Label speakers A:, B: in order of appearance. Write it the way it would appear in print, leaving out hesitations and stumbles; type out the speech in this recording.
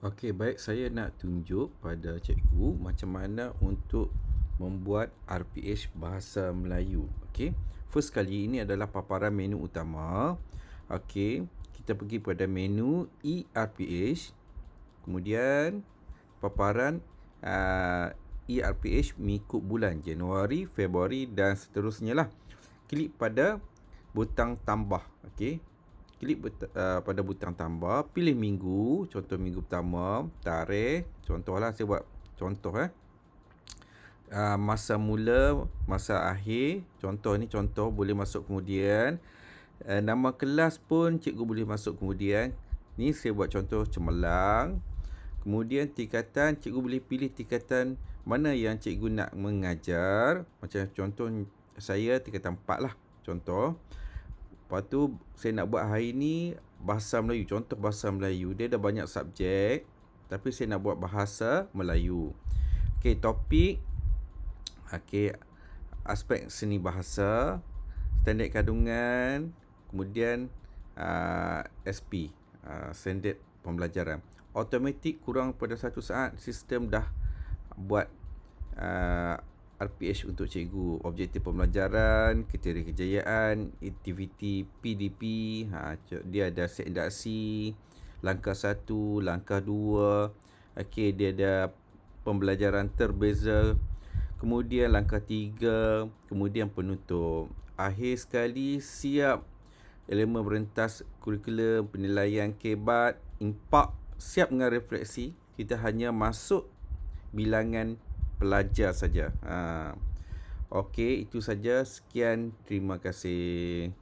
A: Okey, baik, saya nak tunjuk pada cikgu macam mana untuk membuat RPH bahasa Melayu. Okey. First kali ini adalah paparan menu utama. Okey, kita pergi pada menu ERPH. Kemudian paparan ERPH mengikut bulan Januari, Februari dan seterusnya lah. Klik pada butang tambah. Okey. Klik pada butang tambah, pilih minggu, contoh minggu pertama, tarikh, contohlah saya buat contoh masa mula, masa akhir, contoh boleh masuk kemudian. Nama kelas pun cikgu boleh masuk kemudian. Ni saya buat contoh cemerlang. Kemudian tingkatan, cikgu boleh pilih tingkatan mana yang cikgu nak mengajar. Macam contoh saya tingkatan 4 lah, contoh. Lepas tu saya nak buat hari ni bahasa Melayu. Contoh bahasa Melayu, dia ada banyak subjek, tapi saya nak buat bahasa Melayu. Okey, topik. Okey, aspek seni bahasa, standard kandungan, kemudian SP, standard pembelajaran. Automatik kurang pada satu saat sistem dah buat RPH untuk cikgu, objektif pembelajaran, kriteria kejayaan, aktiviti PDP, dia ada set induksi, langkah 1, langkah 2, okey, dia ada pembelajaran terbeza, kemudian langkah 3, kemudian penutup. Akhir sekali, siap elemen berentas kurikulum, penilaian kebat, impak, siap dengan refleksi. Kita hanya masuk bilangan pelajar saja. Okey, itu saja. Sekian, terima kasih.